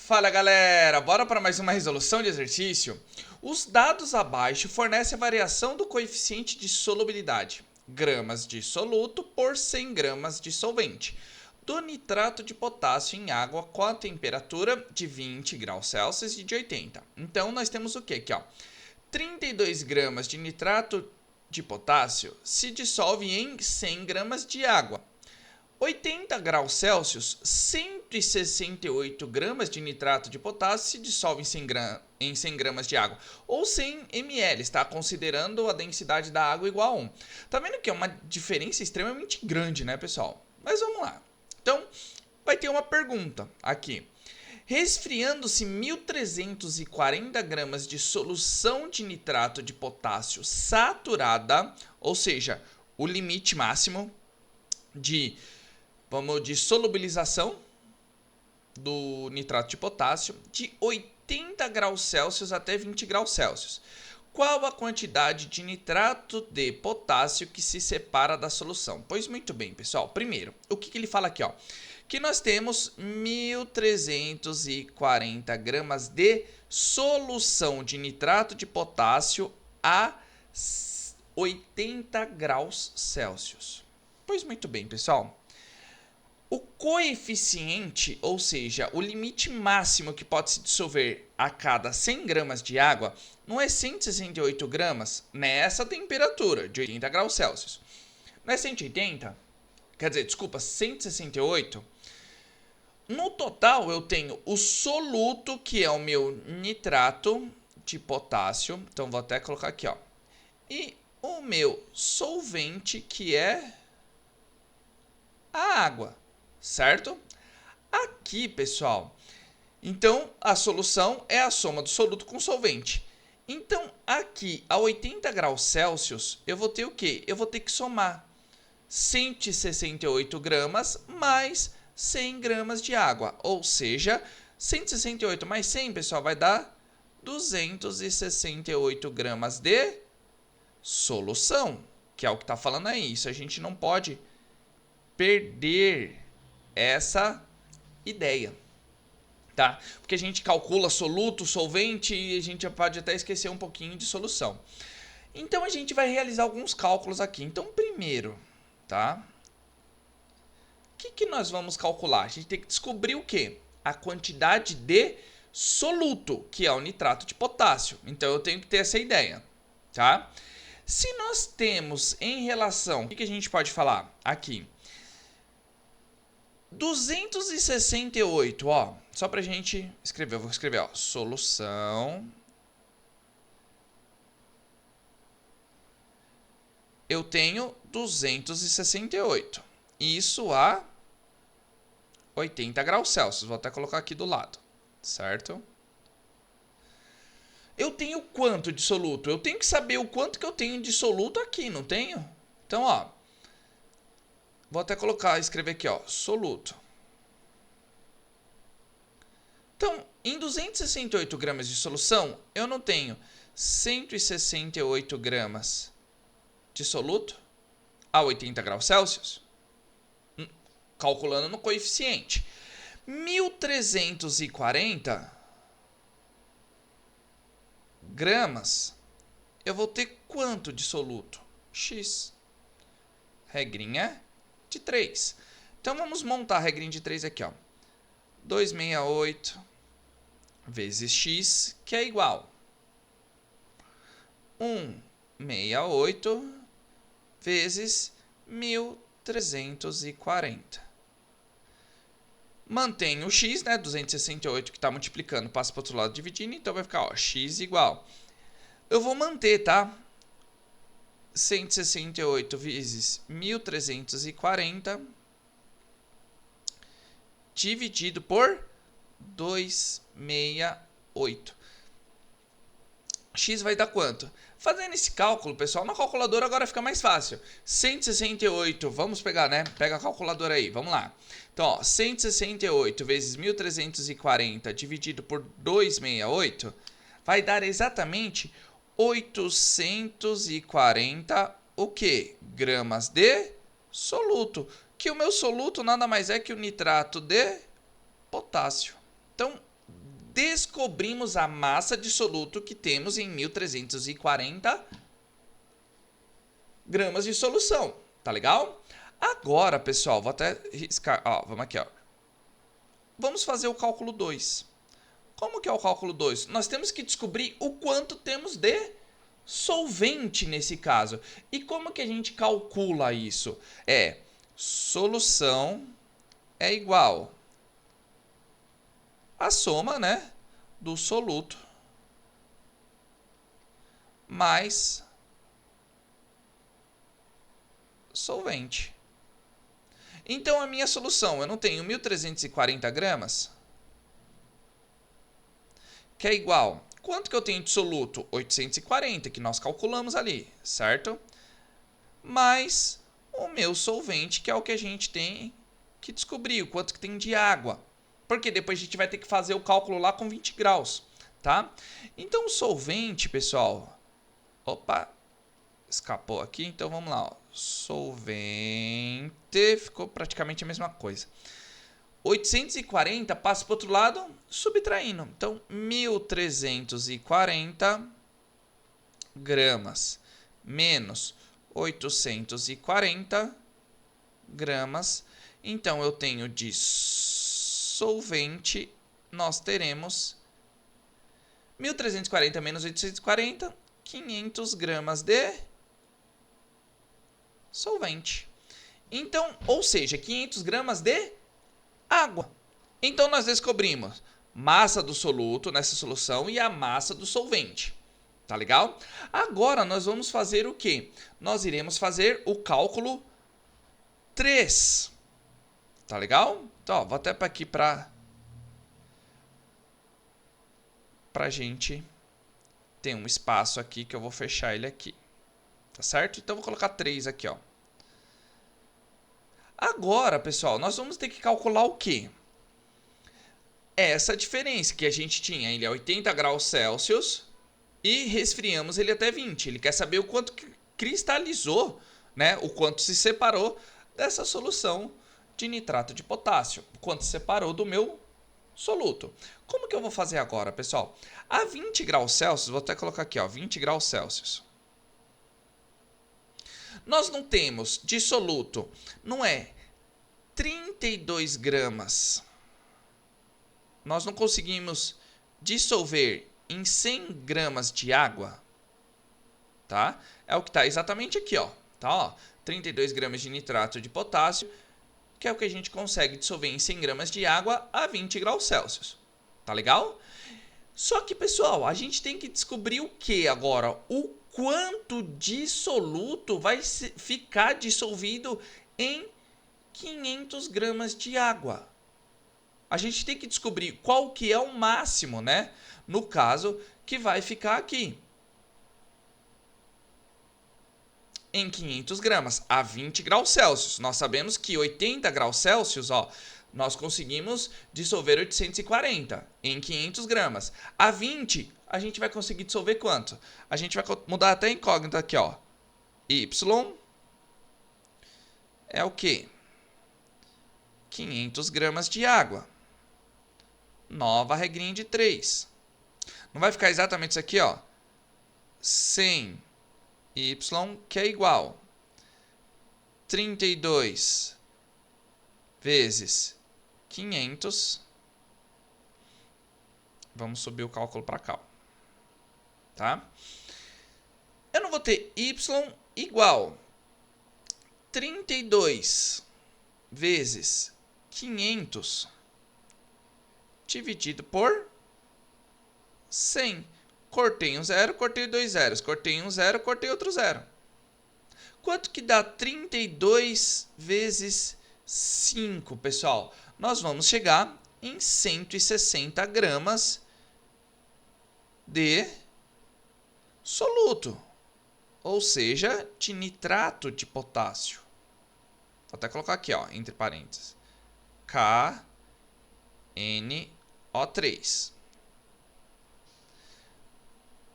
Fala galera, bora para mais uma resolução de exercício? Os dados abaixo fornecem a variação do coeficiente de solubilidade, gramas de soluto por 100 gramas de solvente, do nitrato de potássio em água com a temperatura de 20 graus Celsius e de 80. Então nós temos o que aqui, ó? 32 gramas de nitrato de potássio se dissolve em 100 gramas de água. 80 graus Celsius, 168 gramas de nitrato de potássio se dissolve em 100 gramas de água, ou 100 ml, está considerando a densidade da água igual a 1. Tá vendo que é uma diferença extremamente grande, né, pessoal? Mas vamos lá. Então, vai ter uma pergunta aqui. Resfriando-se 1.340 gramas de solução de nitrato de potássio saturada, ou seja, o limite máximo de solubilização do nitrato de potássio de 80 graus Celsius até 20 graus Celsius. Qual a quantidade de nitrato de potássio que se separa da solução? Pois muito bem, pessoal. Primeiro, o que ele fala aqui, ó? Que nós temos 1.340 gramas de solução de nitrato de potássio a 80 graus Celsius. Pois muito bem, pessoal. O coeficiente, ou seja, o limite máximo que pode se dissolver a cada 100 gramas de água, não é 168 gramas nessa temperatura de 80 graus Celsius. Não é 180? Quer dizer, desculpa, 168. No total, eu tenho o soluto, que é o meu nitrato de potássio. Então, vou até colocar aqui, ó. E o meu solvente, que é a água. Certo? Aqui, pessoal, então a solução é a soma do soluto com solvente. Então, aqui a 80 graus Celsius, eu vou ter o quê? Eu vou ter que somar 168 gramas mais 100 gramas de água. Ou seja, 168 mais 100, pessoal, vai dar 268 gramas de solução, que é o que está falando aí. Isso a gente não pode perder essa ideia, tá? Porque a gente calcula soluto, solvente e a gente pode até esquecer um pouquinho de solução. Então a gente vai realizar alguns cálculos aqui. Então, primeiro, tá? O que nós vamos calcular? A gente tem que descobrir o quê? A quantidade de soluto, que é o nitrato de potássio. Então eu tenho que ter essa ideia, tá? Se nós temos em relação, o que a gente pode falar aqui? 268, ó, só pra gente escrever, eu vou escrever, ó, solução. Eu tenho 268, isso a 80 graus Celsius, vou até colocar aqui do lado, certo? Eu tenho quanto de soluto? Eu tenho que saber o quanto que eu tenho de soluto aqui, não tenho? Então, ó, vou até escrever aqui, ó, soluto. Então, em 268 gramas de solução, eu não tenho 168 gramas de soluto a 80 graus Celsius, calculando no coeficiente. 1.340 gramas, eu vou ter quanto de soluto? X. Regrinha de 3. Então, vamos montar a regrinha de 3 aqui, ó. 268 vezes x, que é igual 168 vezes 1.340. Mantenho o x, né? 268 que está multiplicando, passa para o outro lado dividindo, então vai ficar, ó, x igual. Eu vou manter, tá? 168 vezes 1.340 dividido por 268. X vai dar quanto? Fazendo esse cálculo, pessoal, na calculadora agora fica mais fácil. 168, vamos pegar, né? Pega a calculadora aí, vamos lá. Então, ó, 168 vezes 1.340 dividido por 268 vai dar exatamente 840 o quê? Gramas de soluto. Que o meu soluto nada mais é que o nitrato de potássio. Então, descobrimos a massa de soluto que temos em 1.340 gramas de solução. Tá legal? Agora, pessoal, vou até riscar. Ó, vamos aqui, ó. Vamos fazer o cálculo 2. Como que é o cálculo 2? Nós temos que descobrir o quanto temos de solvente nesse caso. E como que a gente calcula isso? Solução é igual a soma, né, do soluto mais solvente. Então, a minha solução, eu não tenho 1.340 gramas, que é igual. Quanto que eu tenho de soluto? 840, que nós calculamos ali, certo? Mais o meu solvente, que é o que a gente tem que descobrir, o quanto que tem de água. Porque depois a gente vai ter que fazer o cálculo lá com 20 graus, tá? Então, o solvente, pessoal... Opa, escapou aqui, então vamos lá. Ó. Solvente, ficou praticamente a mesma coisa. 840 passa para o outro lado, subtraindo. Então, 1.340 gramas menos 840 gramas. Então, eu tenho de solvente, nós teremos 1.340 menos 840, 500 gramas de solvente. Então, ou seja, 500 gramas de água. Então, nós descobrimos massa do soluto nessa solução e a massa do solvente. Tá legal? Agora, nós vamos fazer o quê? Nós iremos fazer o cálculo 3. Tá legal? Então, ó, vou até para aqui para gente ter um espaço aqui que eu vou fechar ele aqui. Tá certo? Então, vou colocar 3 aqui, ó. Agora, pessoal, nós vamos ter que calcular o quê? Essa diferença que a gente tinha, ele é 80 graus Celsius e resfriamos ele até 20. Ele quer saber o quanto cristalizou, né? O quanto se separou dessa solução de nitrato de potássio. O quanto se separou do meu soluto. Como que eu vou fazer agora, pessoal? A 20 graus Celsius, vou até colocar aqui, ó, 20 graus Celsius. Nós não temos de soluto, não é 32 gramas. Nós não conseguimos dissolver em 100 gramas de água, tá? É o que está exatamente aqui, ó. Tá, ó, 32 gramas de nitrato de potássio, que é o que a gente consegue dissolver em 100 gramas de água a 20 graus Celsius. Tá legal? Só que, pessoal, a gente tem que descobrir o que agora? O quanto de soluto vai ficar dissolvido em 500 gramas de água. A gente tem que descobrir qual que é o máximo, né? No caso, que vai ficar aqui. Em 500 gramas, a 20 graus Celsius. Nós sabemos que 80 graus Celsius, ó, nós conseguimos dissolver 840 em 500 gramas. A 20, a gente vai conseguir dissolver quanto? A gente vai mudar até a incógnita aqui, ó. Y é o quê? 500 gramas de água. Nova regrinha de 3. Não vai ficar exatamente isso aqui, ó. 100 y, que é igual 32 vezes 500. Vamos subir o cálculo para cá, tá? Eu não vou ter y igual 32 vezes 500 dividido por 100. Cortei um zero, cortei dois zeros. Cortei um zero, cortei outro zero. Quanto que dá 32 vezes 5, pessoal? Nós vamos chegar em 160 gramas de soluto. Ou seja, de nitrato de potássio. Vou até colocar aqui, ó, entre parênteses. KNO3.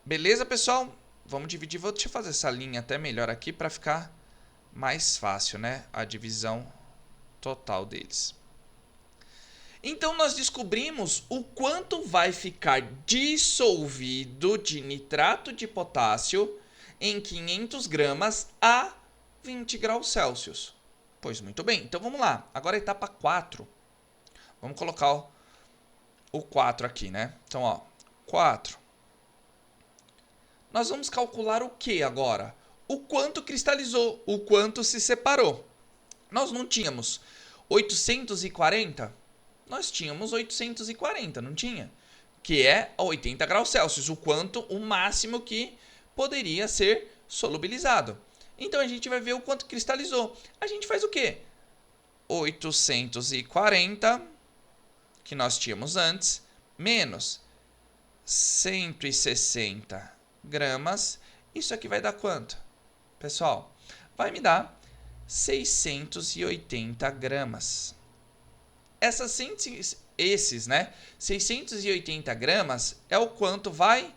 Beleza, pessoal? Vamos dividir. Deixa eu fazer essa linha até melhor aqui para ficar mais fácil, né? A divisão total deles. Então nós descobrimos o quanto vai ficar dissolvido de nitrato de potássio em 500 gramas a 20 graus Celsius. Pois muito bem, então vamos lá. Agora a etapa 4. Vamos colocar o 4 aqui, né? Então, ó, 4. Nós vamos calcular o que agora? O quanto cristalizou, o quanto se separou. Nós não tínhamos 840? Nós tínhamos 840, não tinha? Que é a 80 graus Celsius, o máximo que poderia ser solubilizado. Então a gente vai ver o quanto cristalizou. A gente faz o quê? 840, que nós tínhamos antes, menos 160 gramas. Isso aqui vai dar quanto? Pessoal, vai me dar 680 gramas. 680 gramas é o quanto vai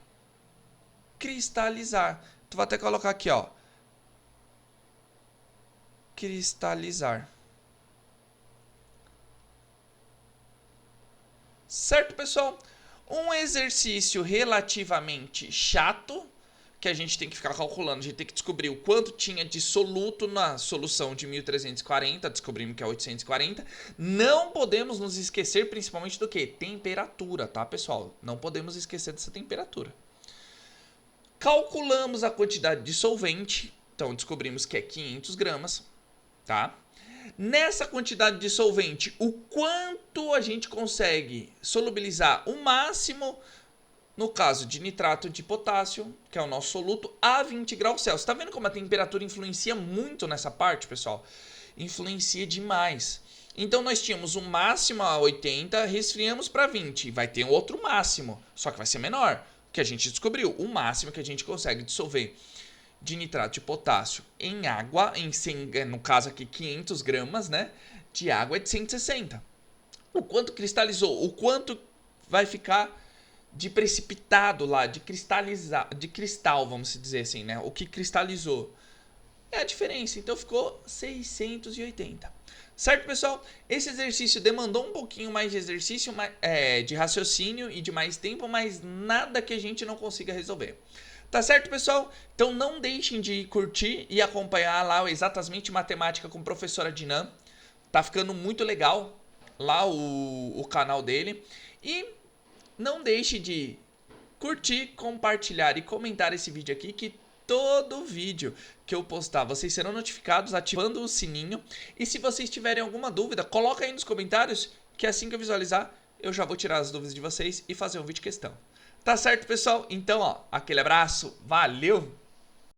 cristalizar. Tu vai até colocar aqui, ó. Cristalizar. Certo, pessoal? Um exercício relativamente chato, que a gente tem que ficar calculando, a gente tem que descobrir o quanto tinha de soluto na solução de 1340, descobrimos que é 840. Não podemos nos esquecer principalmente do que? Temperatura, tá, pessoal? Não podemos esquecer dessa temperatura. Calculamos a quantidade de solvente, então descobrimos que é 500 gramas, tá? Nessa quantidade de solvente, o quanto a gente consegue solubilizar o máximo, no caso de nitrato de potássio, que é o nosso soluto, a 20 graus Celsius. Tá vendo como a temperatura influencia muito nessa parte, pessoal? Influencia demais. Então nós tínhamos um máximo a 80, resfriamos para 20. Vai ter um outro máximo, só que vai ser menor, que a gente descobriu. O máximo que a gente consegue dissolver de nitrato de potássio em água, no caso aqui 500 gramas, né, de água é de 160. O quanto cristalizou, o quanto vai ficar de precipitado lá, de cristal, vamos dizer assim, né, o que cristalizou. É a diferença, então ficou 680. Certo, pessoal? Esse exercício demandou um pouquinho mais de exercício, de raciocínio e de mais tempo, mas nada que a gente não consiga resolver. Tá certo, pessoal? Então não deixem de curtir e acompanhar lá Exatamente Matemática com a professora Dinan. Tá ficando muito legal lá o canal dele. E não deixe de curtir, compartilhar e comentar esse vídeo aqui, que todo vídeo que eu postar, vocês serão notificados ativando o sininho. E se vocês tiverem alguma dúvida, coloca aí nos comentários, que assim que eu visualizar, eu já vou tirar as dúvidas de vocês e fazer um vídeo questão. Tá certo, pessoal? Então, ó, aquele abraço, valeu!